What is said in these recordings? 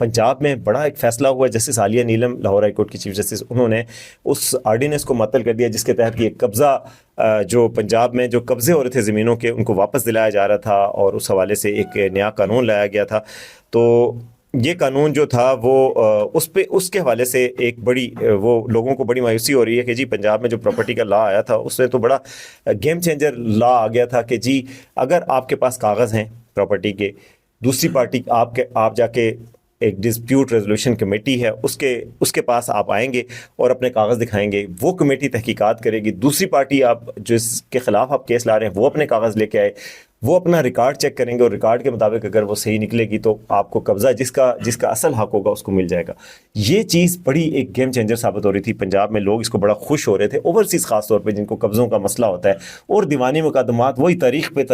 پنجاب میں بڑا ایک فیصلہ ہوا، جسٹس عالیہ نیلم لاہور ہائی کورٹ کی چیف جسٹس، انہوں نے اس آرڈیننس کو معطل کر دیا جس کے تحت یہ قبضہ جو پنجاب میں جو قبضے ہو رہے تھے زمینوں کے ان کو واپس دلایا جا رہا تھا، اور اس حوالے سے ایک نیا قانون لایا گیا تھا. تو یہ قانون جو تھا وہ اس کے حوالے سے ایک بڑی وہ لوگوں کو بڑی مایوسی ہو رہی ہے کہ جی پنجاب میں جو پراپرٹی کا لا آیا تھا اس سے تو بڑا گیم چینجر لا آ گیا تھا کہ جی اگر آپ کے پاس کاغذ ہیں پراپرٹی کے، دوسری پارٹی آپ جا کے ایک ڈسپیوٹ ریزولوشن کمیٹی ہے اس کے پاس آپ آئیں گے اور اپنے کاغذ دکھائیں گے، وہ کمیٹی تحقیقات کرے گی، دوسری پارٹی آپ جس کے خلاف آپ کیس لا رہے ہیں وہ اپنے کاغذ لے کے آئے، وہ اپنا ریکارڈ چیک کریں گے اور ریکارڈ کے مطابق اگر وہ صحیح نکلے گی تو آپ کو قبضہ جس کا اصل حق ہوگا اس کو مل جائے گا. یہ چیز بڑی ایک گیم چینجر ثابت ہو رہی تھی پنجاب میں، لوگ اس کو بڑا خوش ہو رہے تھے، اوورسیز خاص طور پہ جن کو قبضوں کا مسئلہ ہوتا ہے اور دیوانی مقدمات، وہی تاریخ پہ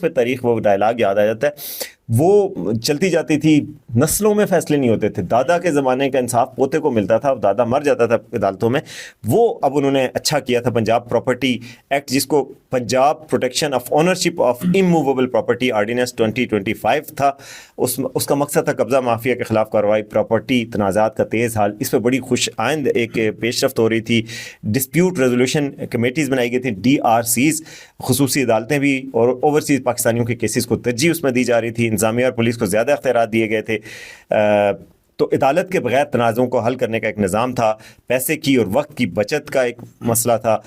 تاریخ وہ ڈائلاگ یاد آ جاتا ہے، وہ چلتی جاتی تھی، نسلوں میں فیصلے نہیں ہوتے تھے، دادا کے زمانے کا انصاف پوتے کو ملتا تھا، دادا مر جاتا تھا عدالتوں میں. وہ اب انہوں نے اچھا کیا تھا، پنجاب پراپرٹی ایکٹ جس کو Punjab protection of ownership of immovable property ordinance 2025 تھا، اس کا مقصد تھا قبضہ مافیا کے خلاف کارروائی، پراپرٹی تنازعات کا تیز حل. اس پہ بڑی خوش آئند ایک پیش رفت ہو رہی تھی. ڈسپیوٹ ریزولوشن کمیٹیز بنائی گئی تھیں، DRCs، خصوصی عدالتیں بھی، اور اوورسیز پاکستانیوں کے کیسز کو ترجیح اس میں دی جا رہی تھی، انتظامیہ اور پولیس کو زیادہ اختیارات دیے گئے تھے. تو عدالت کے بغیر تنازعوں کو حل کرنے کا ایک نظام تھا، پیسے کی اور وقت کی بچت کا ایک مسئلہ تھا.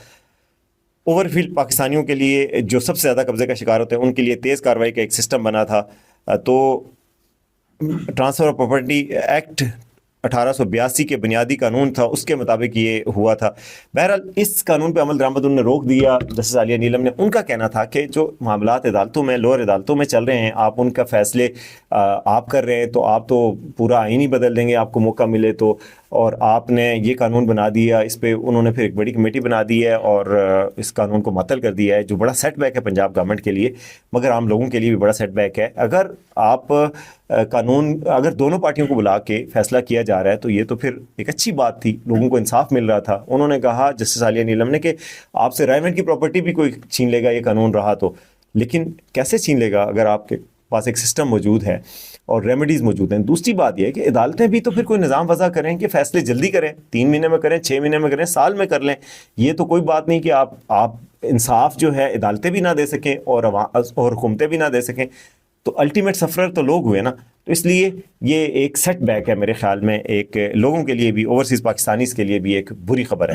اوورفیلڈ پاکستانیوں کے لیے جو سب سے زیادہ قبضے کا شکار ہوتے ہیں ان کے لیے تیز کارروائی کا ایک سسٹم بنا تھا. تو ٹرانسفر آف پراپرٹی ایکٹ 1882 کے بنیادی قانون تھا، اس کے مطابق یہ ہوا تھا. بہرحال اس قانون پہ عمل درآمد انہوں نے روک دیا جسٹس عالیہ نیلم نے. ان کا کہنا تھا کہ جو معاملات عدالتوں میں، لوور عدالتوں میں چل رہے ہیں، آپ ان کا فیصلے آپ کر رہے ہیں تو آپ تو پورا آئین ہی بدل دیں گے آپ کو موقع ملے تو، اور آپ نے یہ قانون بنا دیا. اس پہ انہوں نے پھر ایک بڑی کمیٹی بنا دی ہے اور اس قانون کو معطل کر دیا ہے، جو بڑا سیٹ بیک ہے پنجاب گورنمنٹ کے لیے، مگر عام لوگوں کے لیے بھی بڑا سیٹ بیک ہے. اگر آپ اگر دونوں پارٹیوں کو بلا کے فیصلہ کیا جا رہا ہے تو یہ تو پھر ایک اچھی بات تھی، لوگوں کو انصاف مل رہا تھا. انہوں نے کہا جسٹس عالیہ نیلم نے کہ آپ سے رائمنڈ کی پراپرٹی بھی کوئی چھین لے گا یہ قانون رہا تو، لیکن کیسے چھین لے گا اگر آپ کے پاس ایک سسٹم موجود ہے اور ریمیڈیز موجود ہیں. دوسری بات یہ ہے کہ عدالتیں بھی تو پھر کوئی نظام وضع کریں کہ فیصلے جلدی کریں، 3 مہینے میں کریں، 6 مہینے میں کریں، سال میں کر لیں. یہ تو کوئی بات نہیں کہ آپ انصاف جو ہے عدالتیں بھی نہ دے سکیں اور حکومتیں بھی نہ دے سکیں. تو الٹیمیٹ سفرر تو لوگ ہوئے نا. تو اس لیے یہ ایک سیٹ بیک ہے میرے خیال میں، ایک لوگوں کے لیے بھی، اوورسیز پاکستانیز کے لیے بھی ایک بری خبر ہے.